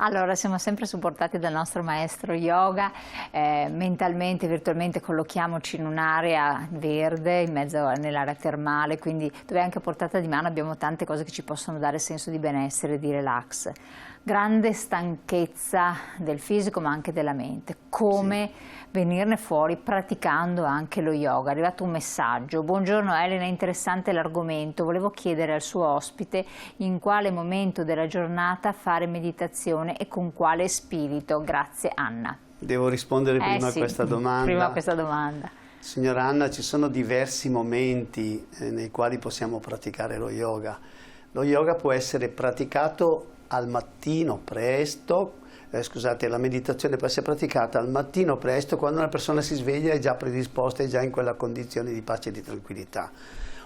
Allora, siamo sempre supportati dal nostro maestro yoga, mentalmente, virtualmente collochiamoci in un'area verde, in mezzo nell'area termale, quindi dove anche a portata di mano abbiamo tante cose che ci possono dare senso di benessere e di relax. Grande stanchezza del fisico ma anche della mente. Come venirne fuori praticando anche lo yoga? È arrivato un messaggio. Buongiorno Elena, interessante l'argomento. Volevo chiedere al suo ospite in quale momento della giornata fare meditazione e con quale spirito. Grazie Anna. Devo rispondere prima a questa domanda. Prima a questa domanda. Signora Anna, ci sono diversi momenti nei quali possiamo praticare lo yoga. Lo yoga può essere praticato al mattino presto, la meditazione può essere praticata al mattino presto, quando una persona si sveglia è già predisposta, è già in quella condizione di pace e di tranquillità.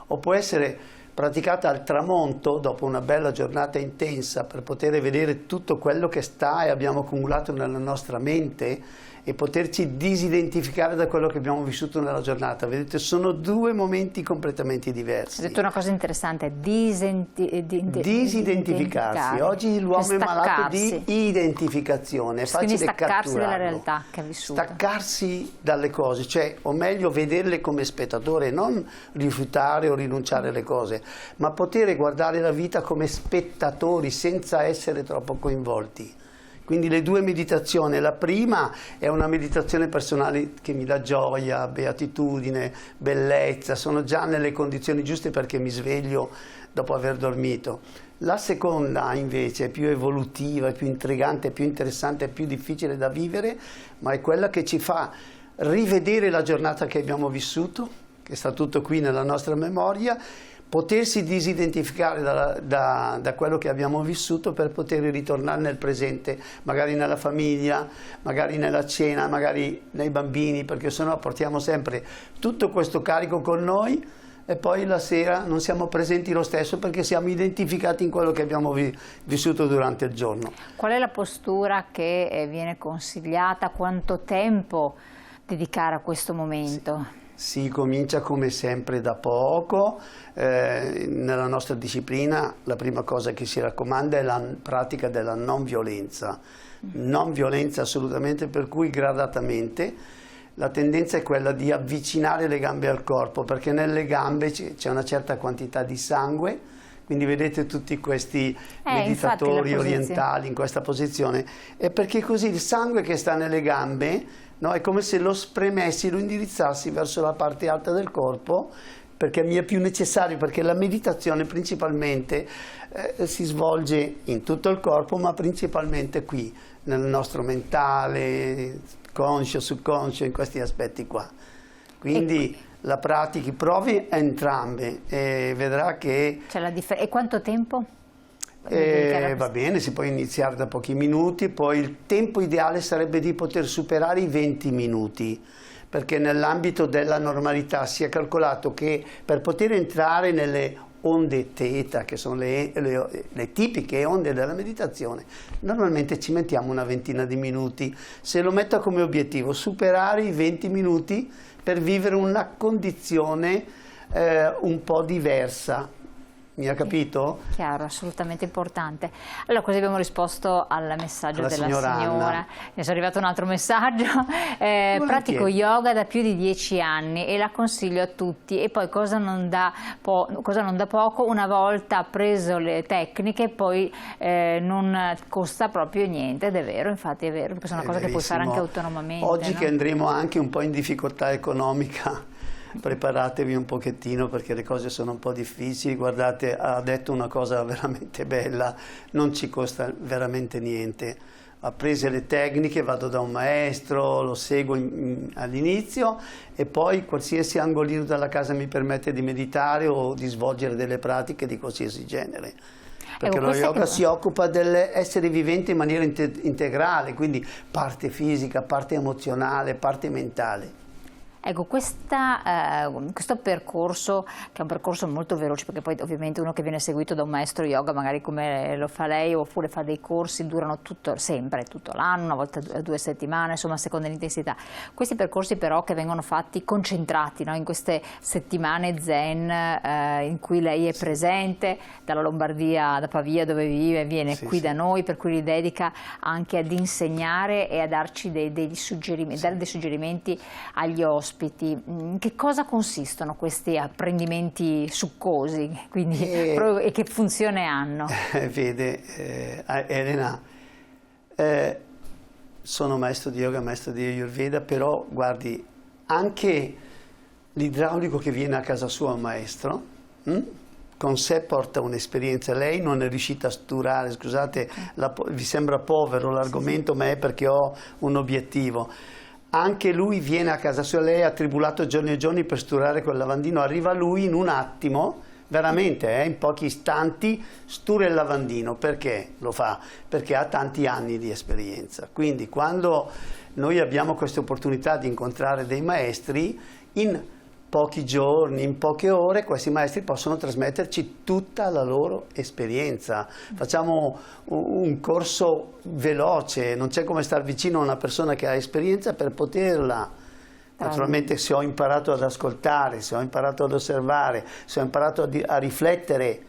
O può essere praticata al tramonto, dopo una bella giornata intensa, per poter vedere tutto quello che sta e abbiamo accumulato nella nostra mente e poterci disidentificare da quello che abbiamo vissuto nella giornata. Vedete, sono due momenti completamente diversi. Hai detto una cosa interessante, disidentificarsi. Oggi l'uomo è malato di identificazione, è facile staccarsi dalla realtà che ha vissuto. Staccarsi dalle cose, cioè, o meglio, vederle come spettatore, non rifiutare o rinunciare alle cose, ma poter guardare la vita come spettatori senza essere troppo coinvolti. Quindi le due meditazioni, la prima è una meditazione personale che mi dà gioia, beatitudine, bellezza, sono già nelle condizioni giuste perché mi sveglio dopo aver dormito. La seconda invece è più evolutiva, è più intrigante, è più interessante, è più difficile da vivere, ma è quella che ci fa rivedere la giornata che abbiamo vissuto, che sta tutto qui nella nostra memoria, potersi disidentificare da quello che abbiamo vissuto per poter ritornare nel presente, magari nella famiglia, magari nella cena, magari nei bambini, perché sennò portiamo sempre tutto questo carico con noi e poi la sera non siamo presenti lo stesso perché siamo identificati in quello che abbiamo vissuto durante il giorno. Qual è la postura che viene consigliata? Quanto tempo dedicare a questo momento? Si comincia come sempre da poco. Nella nostra disciplina la prima cosa che si raccomanda è la pratica della non violenza. Non violenza assolutamente, per cui gradatamente la tendenza è quella di avvicinare le gambe al corpo, perché nelle gambe c'è una certa quantità di sangue, quindi vedete tutti questi meditatori orientali in questa posizione, e perché così il sangue che sta nelle gambe, no, è come se lo spremessi, lo indirizzassi verso la parte alta del corpo, perché mi è più necessario, perché la meditazione principalmente si svolge in tutto il corpo, ma principalmente qui, nel nostro mentale, conscio, subconscio, in questi aspetti qua. Quindi la pratichi, provi entrambe e vedrà che... E quanto tempo? Va bene, si può iniziare da pochi minuti, poi il tempo ideale sarebbe di poter superare i 20 minuti, perché nell'ambito della normalità si è calcolato che per poter entrare nelle onde theta, che sono le tipiche onde della meditazione, normalmente ci mettiamo una ventina di minuti. Se lo metto come obiettivo, superare i 20 minuti per vivere una condizione un po' diversa. Mi ha capito? Chiaro, assolutamente importante. Allora, così abbiamo risposto al messaggio della signora. Ne è arrivato un altro messaggio. Pratico yoga da più di 10 anni e la consiglio a tutti. E poi cosa non dà poco, una volta appreso le tecniche, poi non costa proprio niente, ed è vero, infatti è vero, perché sono una cosa che puoi fare anche autonomamente. Oggi, no? Che andremo anche un po' in difficoltà economica, preparatevi un pochettino perché le cose sono un po' difficili. Guardate, ha detto una cosa veramente bella, non ci costa veramente niente. Ho preso le tecniche, vado da un maestro, lo seguo all'inizio e poi qualsiasi angolino della casa mi permette di meditare o di svolgere delle pratiche di qualsiasi genere. Perché lo yoga si occupa dell'essere vivente in maniera integrale, quindi parte fisica, parte emozionale, parte mentale. Ecco, questo percorso, che è un percorso molto veloce, perché poi ovviamente uno che viene seguito da un maestro yoga, magari come lo fa lei, oppure fa dei corsi, durano sempre, tutto l'anno, una volta 2 settimane, insomma a seconda dell'intensità. Questi percorsi però che vengono fatti concentrati, no? In queste settimane zen in cui lei è presente, dalla Lombardia, da Pavia dove vive, viene qui da noi, per cui li dedica anche ad insegnare e a darci dei suggerimenti, dare dei suggerimenti agli ospiti. In che cosa consistono questi apprendimenti succosi, quindi, e che funzione hanno? Vede, Elena, sono maestro di yoga, maestro di Ayurveda, però guardi, anche l'idraulico che viene a casa sua un maestro, con sé porta un'esperienza. Lei non è riuscita a sturare, scusate, vi sembra povero l'argomento, ma è perché ho un obiettivo. Anche lui viene a casa sua, lei ha tribulato giorni e giorni per sturare quel lavandino, arriva lui in un attimo, veramente, in pochi istanti, stura il lavandino. Perché lo fa? Perché ha tanti anni di esperienza. Quindi quando noi abbiamo questa opportunità di incontrare dei maestri, in pochi giorni, in poche ore, questi maestri possono trasmetterci tutta la loro esperienza. Facciamo un corso veloce, non c'è come star vicino a una persona che ha esperienza per poterla. Naturalmente se ho imparato ad ascoltare, se ho imparato ad osservare, se ho imparato a riflettere,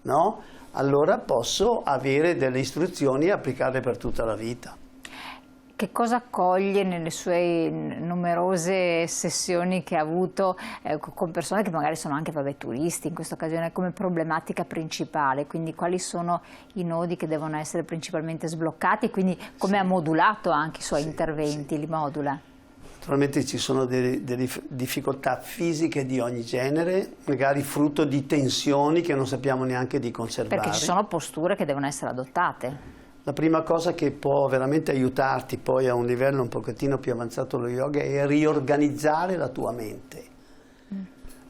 no? Allora posso avere delle istruzioni e applicarle per tutta la vita. Che cosa coglie nelle sue numerose sessioni che ha avuto con persone che magari sono anche turisti in questa occasione come problematica principale? Quindi quali sono i nodi che devono essere principalmente sbloccati? Quindi come ha modulato anche i suoi interventi, li modula? Naturalmente ci sono delle difficoltà fisiche di ogni genere, magari frutto di tensioni che non sappiamo neanche di conservare. Perché ci sono posture che devono essere adottate. La prima cosa che può veramente aiutarti poi a un livello un pochettino più avanzato lo yoga è riorganizzare la tua mente.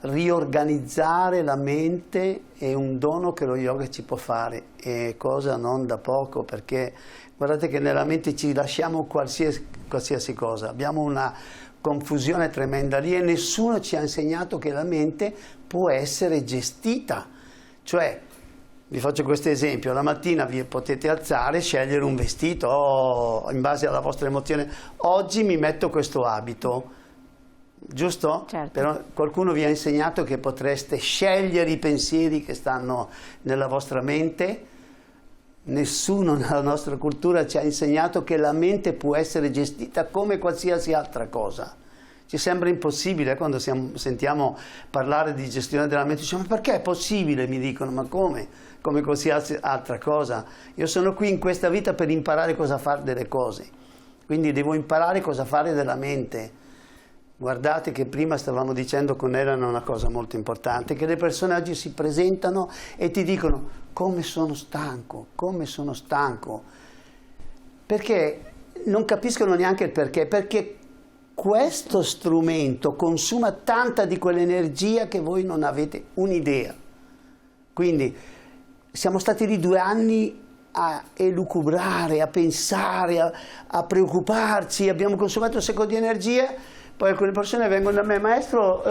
Riorganizzare la mente è un dono che lo yoga ci può fare, è cosa non da poco, perché guardate che nella mente ci lasciamo qualsiasi cosa, abbiamo una confusione tremenda lì e nessuno ci ha insegnato che la mente può essere gestita. Cioè, vi faccio questo esempio, la mattina vi potete alzare e scegliere un vestito in base alla vostra emozione. Oggi mi metto questo abito, giusto? Certo. Però qualcuno vi ha insegnato che potreste scegliere i pensieri che stanno nella vostra mente? Nessuno nella nostra cultura ci ha insegnato che la mente può essere gestita come qualsiasi altra cosa. Ci sembra impossibile quando sentiamo parlare di gestione della mente, diciamo, ma perché è possibile? Mi dicono, ma come? Come qualsiasi altra cosa. Io sono qui in questa vita per imparare cosa fare delle cose, quindi devo imparare cosa fare della mente. Guardate che prima stavamo dicendo con Elena una cosa molto importante, che le persone oggi si presentano e ti dicono come sono stanco, perché non capiscono neanche il perché questo strumento consuma tanta di quell'energia che voi non avete un'idea. Quindi siamo stati lì 2 anni a elucubrare, a pensare, a preoccuparci, abbiamo consumato un sacco di energia, poi alcune persone vengono da me, maestro,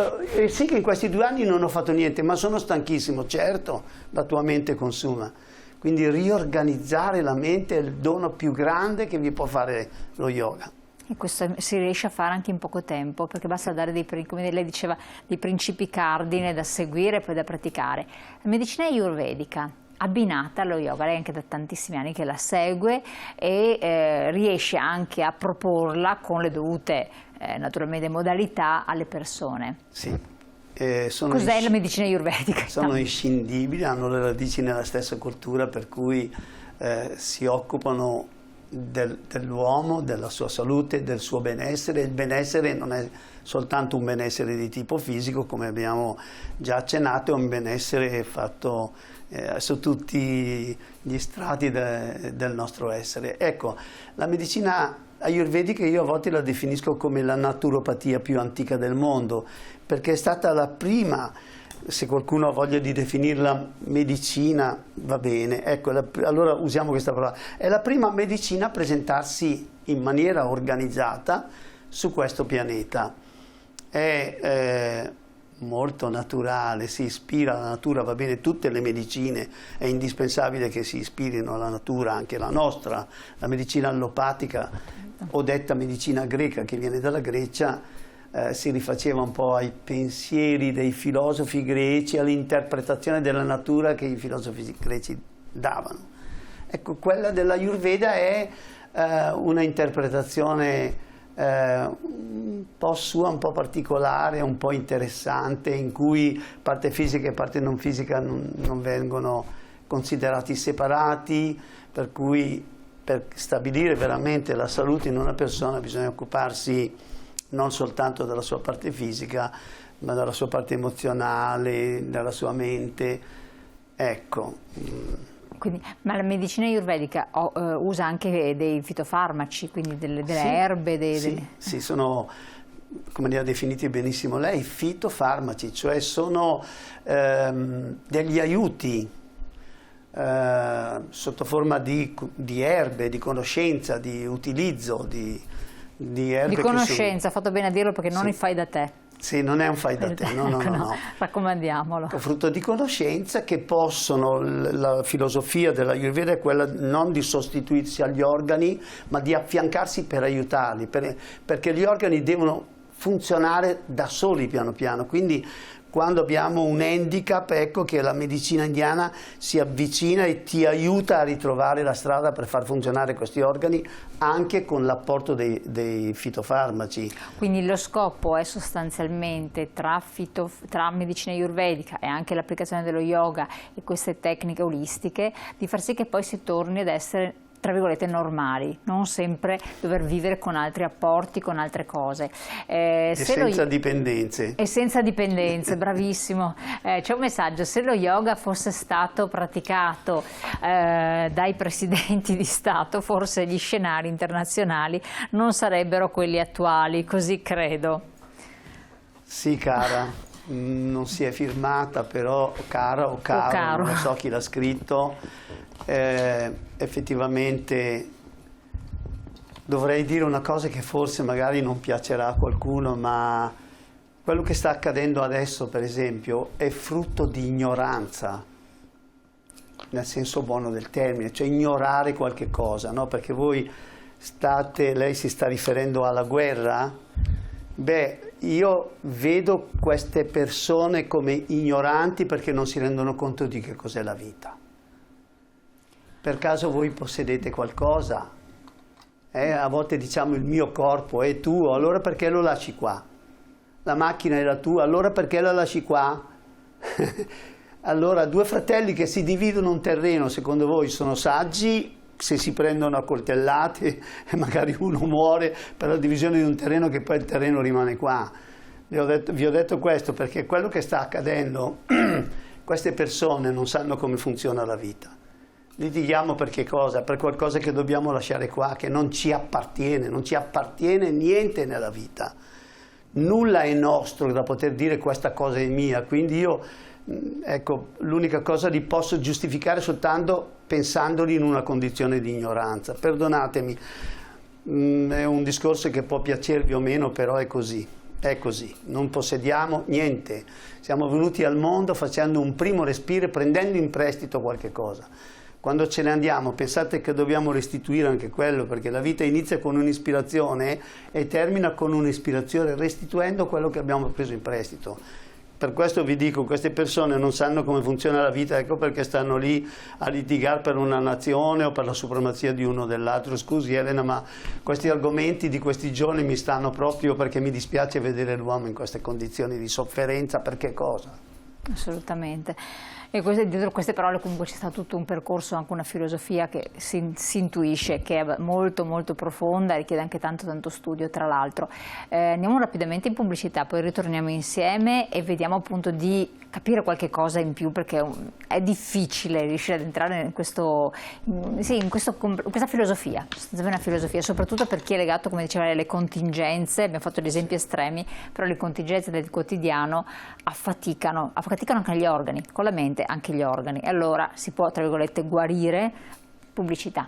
sì che in questi 2 anni non ho fatto niente, ma sono stanchissimo. Certo, la tua mente consuma. Quindi riorganizzare la mente è il dono più grande che vi può fare lo yoga. E questo si riesce a fare anche in poco tempo, perché basta dare come lei diceva, dei principi cardine da seguire e poi da praticare. La medicina ayurvedica, abbinata allo yoga, lei anche da tantissimi anni che la segue e riesce anche a proporla con le dovute naturalmente modalità alle persone. Sì. Cos'è la medicina ayurvedica? Sono inscindibili, hanno le radici nella stessa cultura, per cui si occupano dell'uomo, della sua salute, del suo benessere. Il benessere non è soltanto un benessere di tipo fisico, come abbiamo già accennato, è un benessere fatto su tutti gli strati del nostro essere. Ecco, la medicina ayurvedica io a volte la definisco come la naturopatia più antica del mondo, perché è stata la prima, se qualcuno ha voglia di definirla medicina, va bene, ecco, allora usiamo questa parola, è la prima medicina a presentarsi in maniera organizzata su questo pianeta. è molto naturale, si ispira alla natura, va bene, tutte le medicine è indispensabile che si ispirino alla natura, anche la nostra, la medicina allopatica o detta medicina greca che viene dalla Grecia, si rifaceva un po' ai pensieri dei filosofi greci, all'interpretazione della natura che i filosofi greci davano. Ecco, quella dell'Ayurveda è una interpretazione un po' sua, un po' particolare, un po' interessante, in cui parte fisica e parte non fisica non vengono considerati separati, per cui per stabilire veramente la salute in una persona bisogna occuparsi non soltanto della sua parte fisica, ma della sua parte emozionale, della sua mente. Ecco. Quindi, ma la medicina ayurvedica usa anche dei fitofarmaci, quindi delle erbe? Sì, sono, come li ha definiti benissimo lei, fitofarmaci, cioè sono degli aiuti sotto forma di erbe, di conoscenza, di utilizzo di erbe. Di conoscenza, ha fatto bene a dirlo perché non fai da te. Sì, non è un fai da te, no. Raccomandiamolo. È frutto di conoscenza che possono, la filosofia dell'Ayurveda è quella non di sostituirsi agli organi, ma di affiancarsi per aiutarli, perché gli organi devono funzionare da soli piano piano, quindi quando abbiamo un handicap, ecco che la medicina indiana si avvicina e ti aiuta a ritrovare la strada per far funzionare questi organi anche con l'apporto dei fitofarmaci. Quindi lo scopo è sostanzialmente tra medicina ayurvedica e anche l'applicazione dello yoga e queste tecniche olistiche di far sì che poi si torni ad essere, tra virgolette, normali, non sempre dover vivere con altri apporti, con altre cose. Senza dipendenze. E senza dipendenze, bravissimo. C'è un messaggio: se lo yoga fosse stato praticato dai presidenti di Stato, forse gli scenari internazionali non sarebbero quelli attuali, così credo. Sì, cara, non si è firmata, però cara o caro, non so chi l'ha scritto. Effettivamente dovrei dire una cosa che forse magari non piacerà a qualcuno, ma quello che sta accadendo adesso, per esempio, è frutto di ignoranza, nel senso buono del termine, cioè ignorare qualche cosa, no? Perché lei si sta riferendo alla guerra? Beh, io vedo queste persone come ignoranti perché non si rendono conto di che cos'è la vita. Per caso voi possedete qualcosa? A volte diciamo il mio corpo è tuo, allora perché lo lasci qua? La macchina è la tua, allora perché la lasci qua? Allora, due fratelli che si dividono un terreno, secondo voi sono saggi se si prendono a coltellate e magari uno muore per la divisione di un terreno che poi il terreno rimane qua? Vi ho detto questo perché quello che sta accadendo, queste persone non sanno come funziona la vita. Litighiamo per che cosa? Per qualcosa che dobbiamo lasciare qua, che non ci appartiene, non ci appartiene niente nella vita. Nulla è nostro da poter dire questa cosa è mia, quindi io, ecco, l'unica cosa li posso giustificare soltanto pensandoli in una condizione di ignoranza. Perdonatemi, è un discorso che può piacervi o meno, però è così. È così, non possediamo niente. Siamo venuti al mondo facendo un primo respiro e prendendo in prestito qualche cosa. Quando ce ne andiamo pensate che dobbiamo restituire anche quello, perché la vita inizia con un'ispirazione e termina con un'ispirazione, restituendo quello che abbiamo preso in prestito. Per questo vi dico, queste persone non sanno come funziona la vita, ecco perché stanno lì a litigare per una nazione o per la supremazia di uno o dell'altro. Scusi Elena, ma questi argomenti di questi giorni mi stanno proprio perché mi dispiace vedere l'uomo in queste condizioni di sofferenza. Per che cosa? Assolutamente. E dietro queste parole comunque c'è stato tutto un percorso, anche una filosofia che si intuisce che è molto molto profonda e richiede anche tanto studio, tra l'altro. Andiamo rapidamente in pubblicità, poi ritorniamo insieme e vediamo appunto di capire qualche cosa in più, perché è difficile riuscire ad entrare in questa filosofia, una filosofia, soprattutto per chi è legato, come diceva lei, alle contingenze. Abbiamo fatto gli esempi estremi, però le contingenze del quotidiano affaticano anche gli organi, con la mente anche gli organi, e allora si può, tra virgolette, guarire. Pubblicità.